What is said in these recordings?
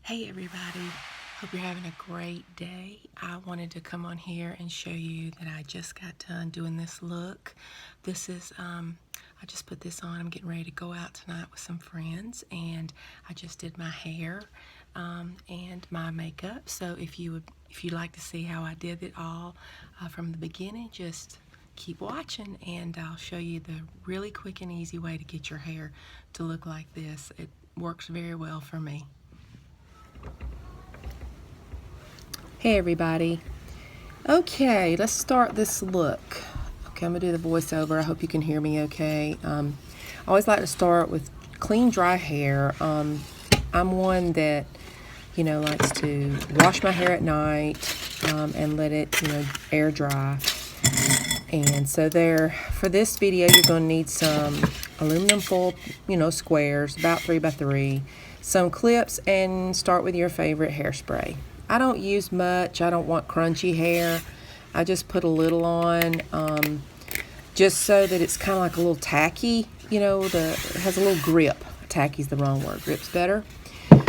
Hey everybody, hope you're having a great day. I wanted to come on here and show you that I just got done doing this look. This is, I just put this on. I'm getting ready to go out tonight with some friends, and I just did my hair and my makeup. So if you'd like to see how I did it all from the beginning, just keep watching and I'll show you the really quick and easy way to get your hair to look like this. It works very well for me. Hey everybody. Okay, let's start this look. Okay, I'm gonna do the voiceover. I hope you can hear me okay. I always like to start with clean, dry hair. I'm one that, likes to wash my hair at night and let it, air dry. And so for this video, you're gonna need some aluminum foil, squares, about 3 by 3, some clips, and start with your favorite hairspray. I don't use much. I don't want crunchy hair. I just put a little on, just so that it's kind of like a little tacky, it has a little grip. Tacky's the wrong word. Grip's better.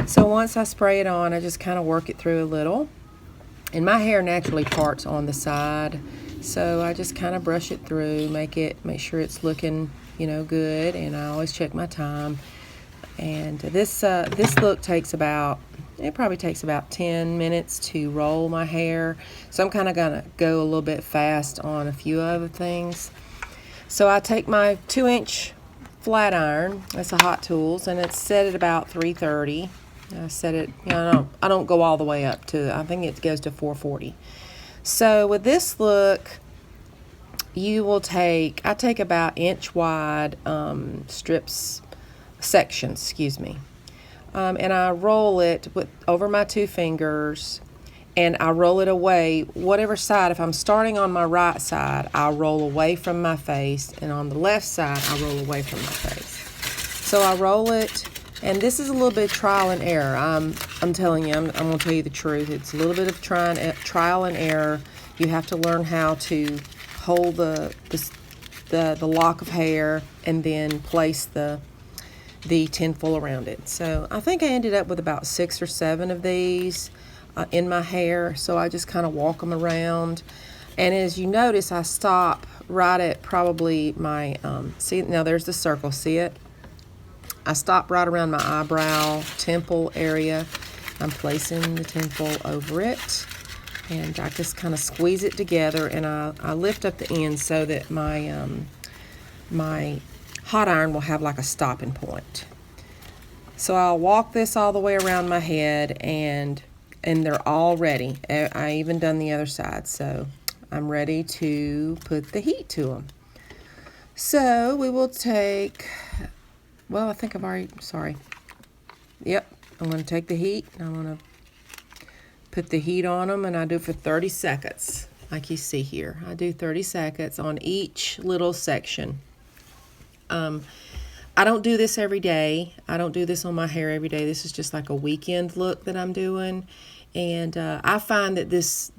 So once I spray it on, I just kind of work it through a little. And my hair naturally parts on the side, so I just kind of brush it through, make sure it's looking, good, and I always check my time. And this look probably takes about 10 minutes to roll my hair. So I'm kind of gonna go a little bit fast on a few other things. So I take my 2-inch flat iron, that's a Hot Tools, and it's set at about 330. I set it, I don't go all the way up to, I think it goes to 440. So with this look, I take about inch wide sections, and I roll it over my 2 fingers, and I roll it away whatever side. If I'm starting on my right side, I'll roll away from my face, and on the left side I roll away from my face. So I roll it, and this is a little bit of trial and error. I'm telling you, I'm going to tell you the truth. It's a little bit of trial and error. You have to learn how to hold the lock of hair and then place the tinfoil around it. So I think I ended up with about 6 or 7 of these in my hair. So I just kind of walk them around, and as you notice, I stop right at probably my see, now there's the circle, see it? I stop right around my eyebrow temple area. I'm placing the tinfoil over it, and I just kind of squeeze it together, and I lift up the end so that my hot iron will have like a stopping point. So I'll walk this all the way around my head, and they're all ready. I even done the other side, so I'm ready to put the heat to them. So we will take, well, I think I've already, sorry. Yep, I'm going to take the heat, and I'm going to put the heat on them, and I do it for 30 seconds, like you see here. I do 30 seconds on each little section. I don't do this every day. I don't do this on my hair every day. This is just like a weekend look that I'm doing. And I find that this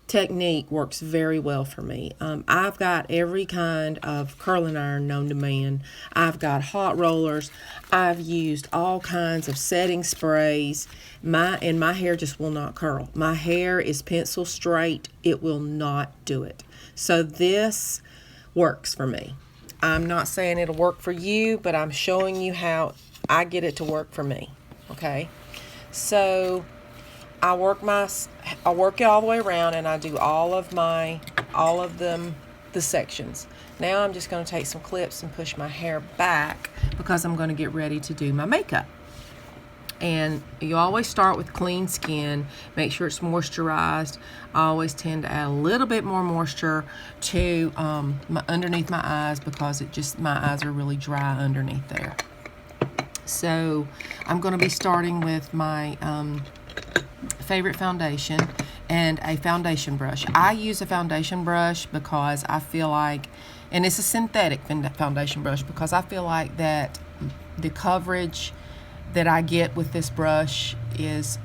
technique works very well for me. I've got every kind of curling iron known to man. I've got hot rollers. I've used all kinds of setting sprays. My hair just will not curl. My hair is pencil straight. It will not do it. So this works for me. I'm not saying it'll work for you, but I'm showing you how I get it to work for me. Okay, so I work it all the way around, and I do all of the sections. Now I'm just going to take some clips and push my hair back because I'm going to get ready to do my makeup. And you always start with clean skin. Make sure it's moisturized. I always tend to add a little bit more moisture to underneath my eyes, because my eyes are really dry underneath there. So I'm going to be starting with my favorite foundation and a foundation brush. I use a foundation brush because I feel like, and it's a synthetic foundation brush, because I feel like that the coverage that I get with this brush is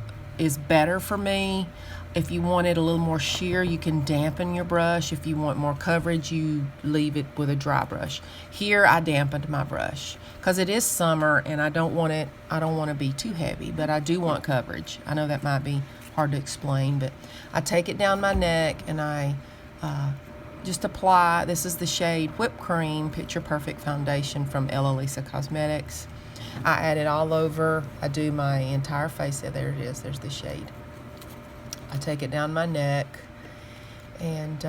better for me. If you want it a little more sheer, you can dampen your brush. If you want more coverage, you leave it with a dry brush. Here I dampened my brush because it is summer and I don't want to be too heavy, but I do want coverage. I know that might be hard to explain, but I take it down my neck and I just apply. This is the shade Whipped Cream Picture Perfect Foundation from EllaLisa Cosmetics. I add it all over. I do my entire face. There it is. There's the shade. I take it down my neck and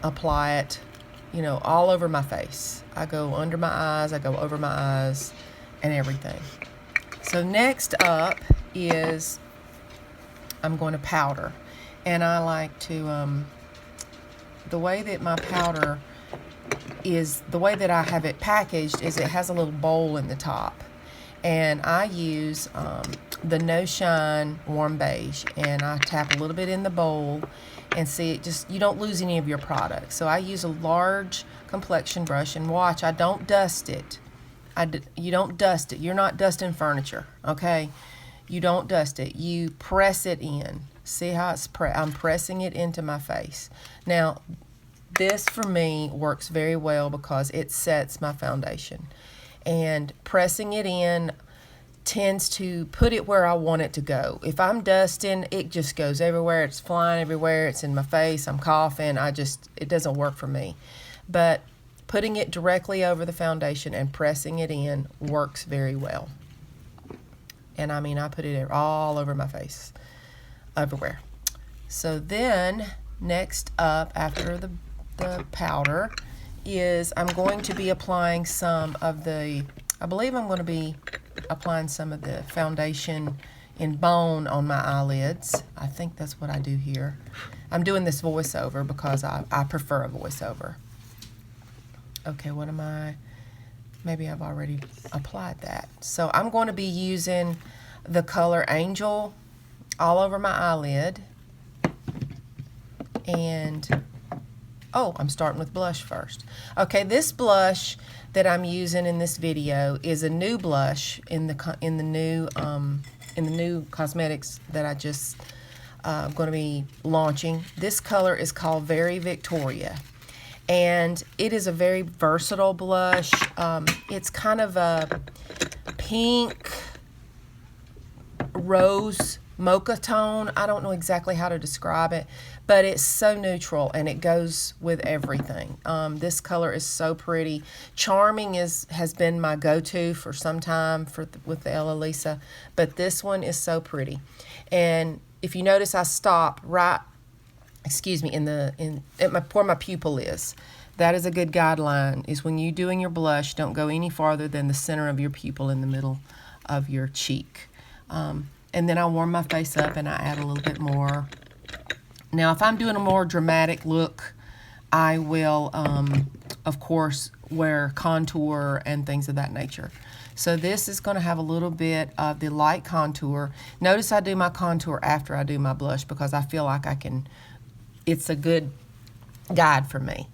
apply it, you know, all over my face. I go under my eyes, I go over my eyes, and everything. So next up is I'm going to powder. And I like to, the way that my powder is, the way that I have it packaged is it has a little bowl in the top. And I use the No Shine Warm Beige, and I tap a little bit in the bowl and see it just, you don't lose any of your product. So I use a large complexion brush, and watch, I don't dust it. You don't dust it. You're not dusting furniture, okay? You don't dust it. You press it in. See how it's I'm pressing it into my face. Now, this for me works very well because it sets my foundation. And pressing it in tends to put it where I want it to go. If I'm dusting, it just goes everywhere. It's flying everywhere. It's in my face. I'm coughing. It doesn't work for me. But putting it directly over the foundation and pressing it in works very well. And I mean, I put it all over my face, everywhere. So then, next up, after the powder, is I'm going to be applying some of the, I believe I'm going to be applying some of the foundation in Bone on my eyelids. I think that's what I do here. I'm doing this voiceover because I prefer a voiceover. Okay, what am I? Maybe I've already applied that. So I'm going to be using the color Angel all over my eyelid. And oh, I'm starting with blush first. Okay, this blush that I'm using in this video is a new blush in the new cosmetics that I just going to be launching. This color is called Very Victoria, and it is a very versatile blush. It's kind of a pink rose mocha tone. I don't know exactly how to describe it, but it's so neutral and it goes with everything. This color is so pretty. Charming has been my go-to for some time with the EllaLisa, but this one is so pretty. And if you notice, I stop right, where my pupil is. That is a good guideline, is when you're doing your blush, don't go any farther than the center of your pupil in the middle of your cheek. And then I warm my face up and I add a little bit more. Now, if I'm doing a more dramatic look, I will, of course, wear contour and things of that nature. So this is going to have a little bit of the light contour. Notice I do my contour after I do my blush because I feel like it's a good guide for me.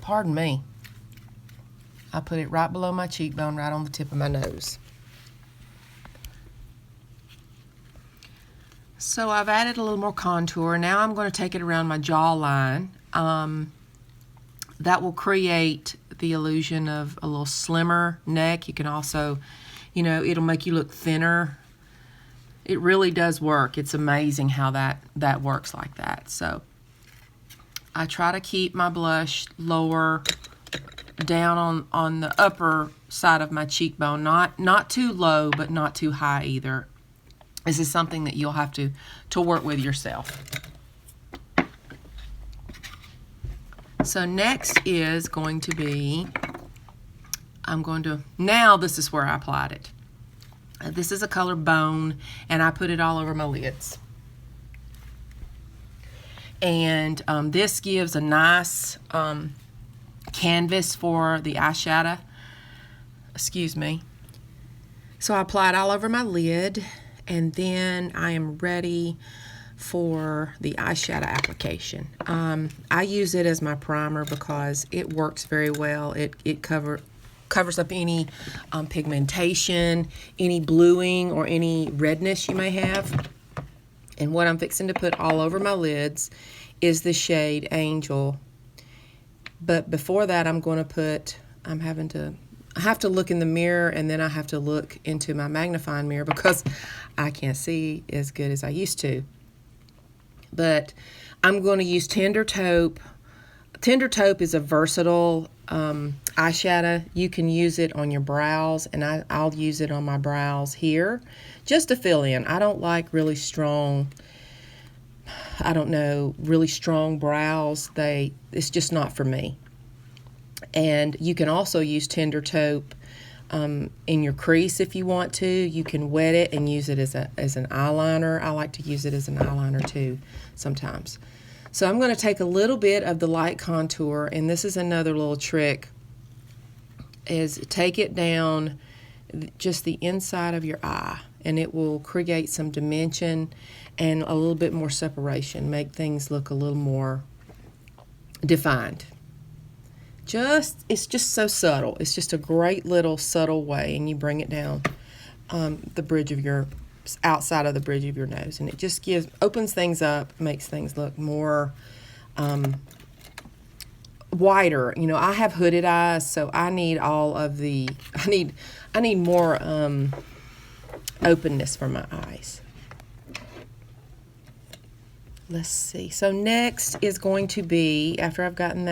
Pardon me. I put it right below my cheekbone, right on the tip of my nose. So I've added a little more contour. Now I'm going to take it around my jawline. That will create the illusion of a little slimmer neck. You can also, it'll make you look thinner. It really does work. It's amazing how that works like that. So I try to keep my blush lower down on the upper side of my cheekbone. Not too low, but not too high either. This is something that you'll have to work with yourself. So next is going to be, now this is where I applied it. This is a color Bone, and I put it all over my lids. And this gives a nice canvas for the eyeshadow. Excuse me. So I apply it all over my lid. And then I am ready for the eyeshadow application. I use it as my primer because it works very well. It covers up any pigmentation, any bluing, or any redness you may have. And what I'm fixing to put all over my lids is the shade Angel. But before that, I'm going to put, I have to look in the mirror, and then I have to look into my magnifying mirror because I can't see as good as I used to. But I'm going to use Tender Taupe. Tender Taupe is a versatile eyeshadow. You can use it on your brows, and I'll use it on my brows here just to fill in. I don't like really strong, really strong brows. It's just not for me. And you can also use Tender Taupe in your crease if you want to. You can wet it and use it as an eyeliner. I like to use it as an eyeliner too sometimes. So I'm going to take a little bit of the light contour, and this is another little trick, is take it down just the inside of your eye, and it will create some dimension and a little bit more separation, make things look a little more defined. It's just so subtle. It's just a great little subtle way, and you bring it down the bridge of your outside of the bridge of your nose, and it just opens things up, makes things look more wider. You know, I have hooded eyes, so I need I need more openness for my eyes. Let's see. So next is going to be, after I've gotten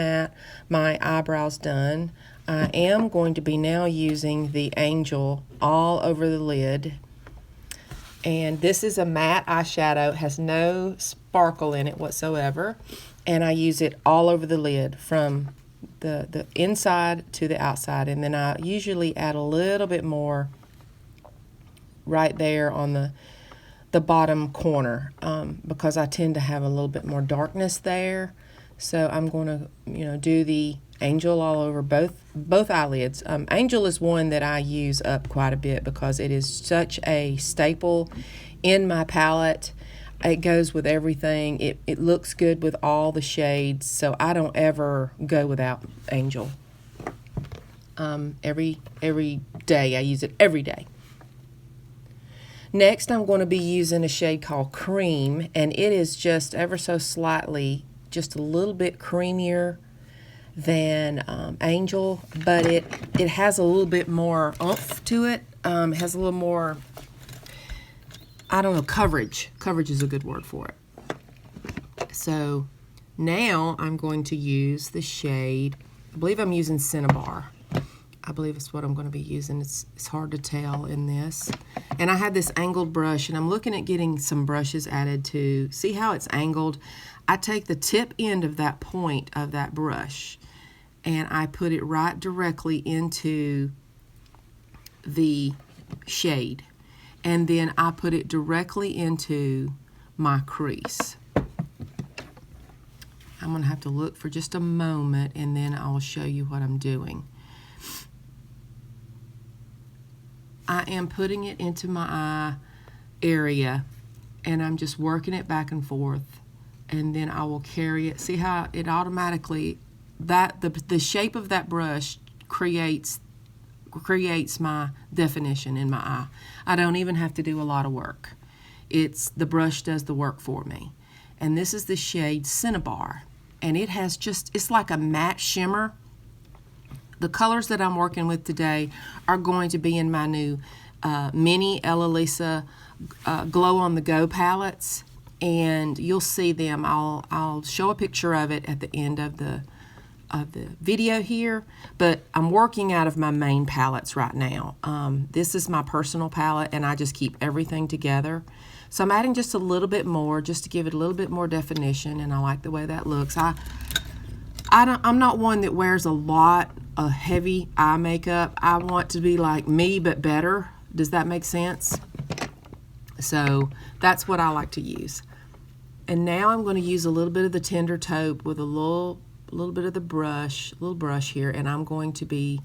my eyebrows done, I am going to be now using the Angel all over the lid. And this is a matte eyeshadow. It has no sparkle in it whatsoever. And I use it all over the lid from the inside to the outside. And then I usually add a little bit more right there on the bottom corner because I tend to have a little bit more darkness there. So I'm going to, do the Angel all over both eyelids. Angel is one that I use up quite a bit because it is such a staple in my palette. It goes with everything. It looks good with all the shades, so I don't ever go without Angel. Every day, I use it every day. Next, I'm going to be using a shade called Cream, and it is just ever so slightly, just a little bit creamier than Angel, but it has a little bit more oomph to it. It has a little more, coverage. Coverage is a good word for it. So now I'm going to use the shade, I believe I'm using Cinnabar. I believe it's what I'm going to be using. It's hard to tell in this. And I had this angled brush, and I'm looking at getting some brushes added to. See how it's angled? I take the tip end of that point of that brush, and I put it right directly into the shade. And then I put it directly into my crease. I'm going to have to look for just a moment, and then I'll show you what I'm doing. I am putting it into my eye area, and I'm just working it back and forth, and then I will carry it. See how it automatically, the shape of that brush creates my definition in my eye. I don't even have to do a lot of work. The brush does the work for me. And this is the shade Cinnabar, and it has it's like a matte shimmer. The colors that I'm working with today are going to be in my new mini EllaLisa Glow on the Go palettes, and you'll see them. I'll show a picture of it at the end of the video here, but I'm working out of my main palettes right now. This is my personal palette, and I just keep everything together. So I'm adding just a little bit more just to give it a little bit more definition, and I like the way that looks. I'm not one that wears a lot of heavy eye makeup. I want to be like me, but better. Does that make sense? So that's what I like to use. And now I'm going to use a little bit of the Tender Taupe with a little bit of the little brush here, and I'm going to be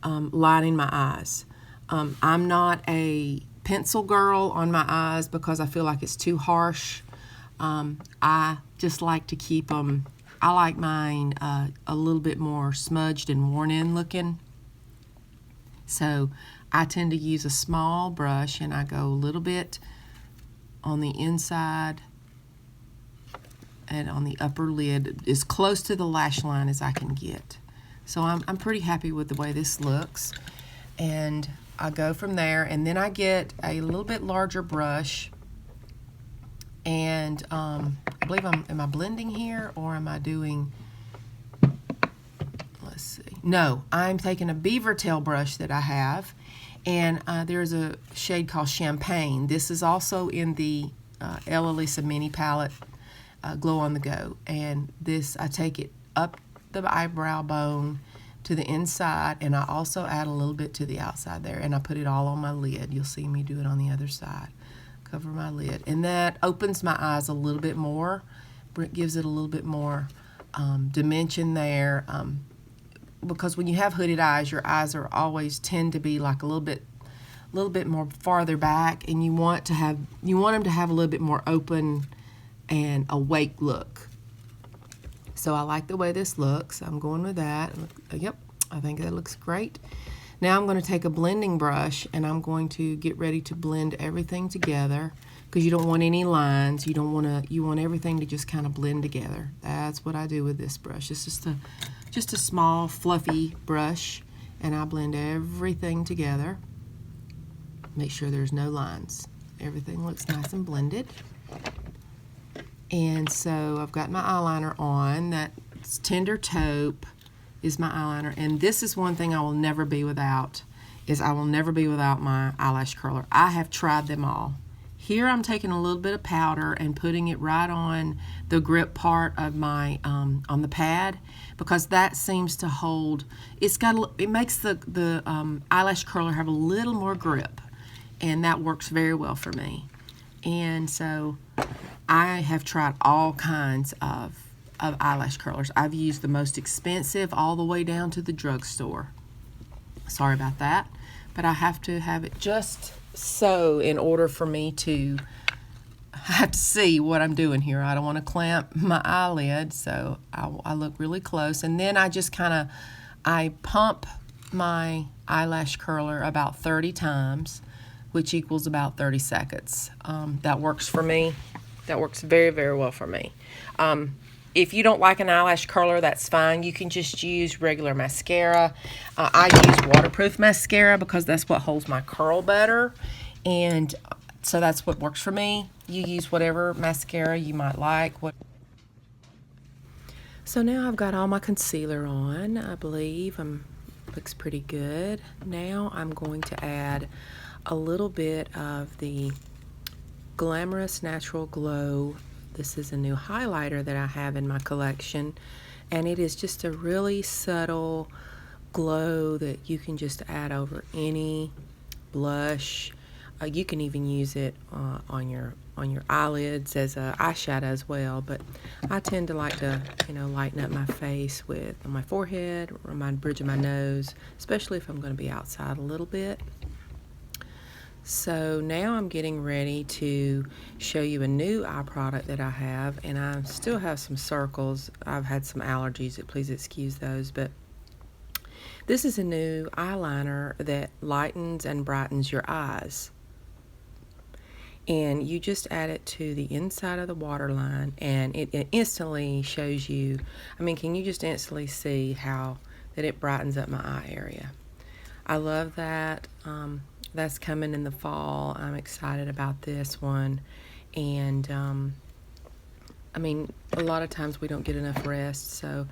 lining my eyes. I'm not a pencil girl on my eyes because I feel like it's too harsh. I just like to keep them. I like mine a little bit more smudged and worn in looking. So I tend to use a small brush, and I go a little bit on the inside and on the upper lid, as close to the lash line as I can get. So I'm pretty happy with the way this looks. And I go from there, and then I get a little bit larger brush, and I believe am I blending here, or am I doing, let's see. No, I'm taking a beaver tail brush that I have, and there's a shade called Champagne. This is also in the EllaLisa mini palette, Glow on the Go. And this, I take it up the eyebrow bone to the inside, and I also add a little bit to the outside there, and I put it all on my lid. You'll see me do it on the other side. Cover my lid, and that opens my eyes a little bit more. It gives it a little bit more dimension there, because when you have hooded eyes, your eyes are always tend to be like a little bit more farther back, and you want them to have a little bit more open and awake look. So I like the way this looks. I'm going with that. Yep, I think that looks great. Now I'm going to take a blending brush, and I'm going to get ready to blend everything together, because you don't want any lines. You want everything to just kind of blend together. That's what I do with this brush. It's just a small fluffy brush, and I blend everything together. Make sure there's no lines. Everything looks nice and blended. And so I've got my eyeliner on. That's Tender Taupe is my eyeliner. And this is one thing I will never be without, is I will never be without my eyelash curler. I have tried them all. Here I'm taking a little bit of powder and putting it right on the grip part of my, on the pad, because that seems to hold, it makes the eyelash curler have a little more grip, and that works very well for me. And so I have tried all kinds of eyelash curlers. I've used the most expensive all the way down to the drugstore. Sorry about that, but I have to have it just so in order for me to have to see what I'm doing here. I don't want to clamp my eyelid, so I look really close, and then I pump my eyelash curler about 30 times, which equals about 30 seconds. That works for me. That works very, very well for me. If you don't like an eyelash curler, that's fine. You can just use regular mascara. I use waterproof mascara because that's what holds my curl better. And so that's what works for me. You use whatever mascara you might like. So now I've got all my concealer on, I believe. Looks pretty good. Now I'm going to add a little bit of the Glamorous Natural Glow. This is a new highlighter that I have in my collection, and it is just a really subtle glow that you can just add over any blush. You can even use it on your eyelids as a eyeshadow as well, but I tend to like to lighten up my face on my forehead or my bridge of my nose, especially if I'm going to be outside a little bit. So now I'm getting ready to show you a new eye product that I have, and I still have some circles. I've had some allergies, please excuse those, but this is a new eyeliner that lightens and brightens your eyes. And you just add it to the inside of the waterline, and it instantly shows you, can you just instantly see how that it brightens up my eye area. I love that. That's coming in the fall. I'm excited about this one. And a lot of times we don't get enough rest, so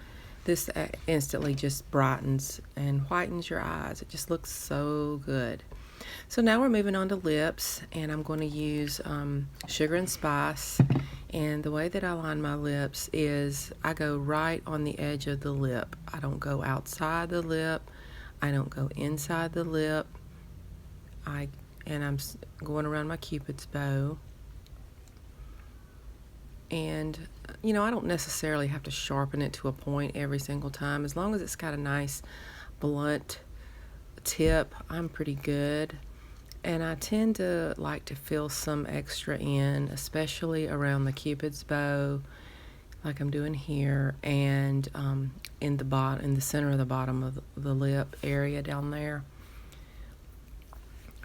this instantly just brightens and whitens your eyes. It just looks so good. So now we're moving on to lips, and I'm going to use Sugar and Spice. And the way that I line my lips is I go right on the edge of the lip. I don't go outside the lip. I don't go inside the lip. I'm going around my Cupid's bow. And, I don't necessarily have to sharpen it to a point every single time. As long as it's got a nice blunt tip, I'm pretty good. And I tend to like to fill some extra in, especially around the Cupid's bow, like I'm doing here, and in the center of the bottom of the lip area down there.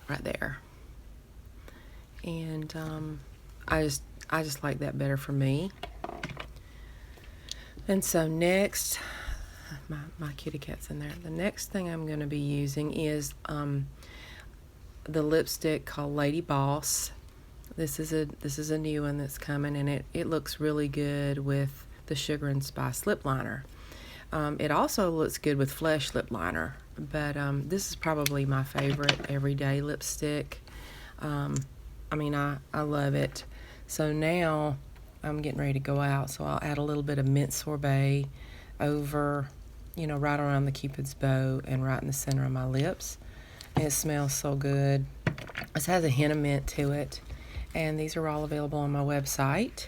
right there. And I just like that better for me. And so next, my kitty cat's in there. The next thing I'm going to be using is the lipstick called Ladyboss. This is a new one that's coming, and it looks really good with the Sugar and Spice lip liner. It also looks good with Flesh lip liner, but this is probably my favorite everyday lipstick. I mean, I love it. So now I'm getting ready to go out, so I'll add a little bit of mint sorbet over, right around the Cupid's bow and right in the center of my lips. And it smells so good. This has a hint of mint to it, and these are all available on my website.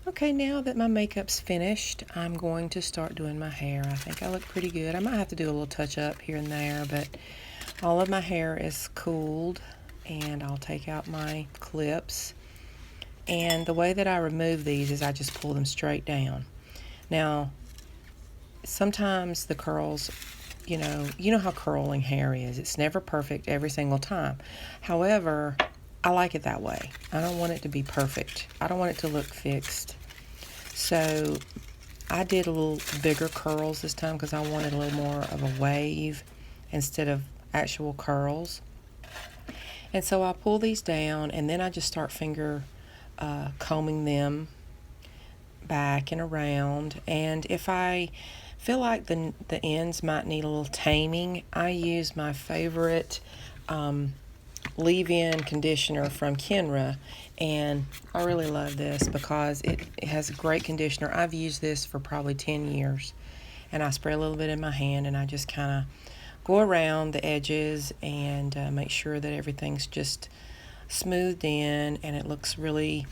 Okay, now that my makeup's finished, I'm going to start doing my hair. I think I look pretty good. I might have to do a little touch up here and there, but all of my hair is cooled, and I'll take out my clips. And the way that I remove these is I just pull them straight down. Now, sometimes the curls, you know how curling hair is. It's never perfect every single time. However, I like it that way. I don't want it to be perfect. I don't want it to look fixed. So I did a little bigger curls this time because I wanted a little more of a wave instead of actual curls. And so I pull these down, and then I just start finger combing them back and around. And if I feel like the ends might need a little taming, I use my favorite leave-in conditioner from Kenra, and I really love this because it has a great conditioner. I've used this for probably 10 years, and I spray a little bit in my hand, and I just kind of go around the edges and make sure that everything's just smoothed in, and it looks really,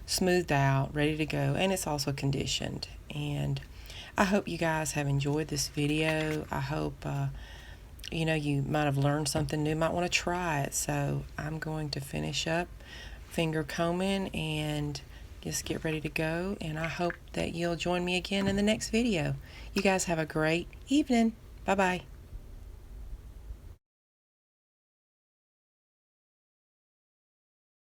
smoothed out, ready to go, and it's also conditioned. And I hope you guys have enjoyed this video. I hope you might have learned something new, might want to try it. So I'm going to finish up finger combing and just get ready to go, and I hope that you'll join me again in the next video. You guys have a great evening. Bye-bye.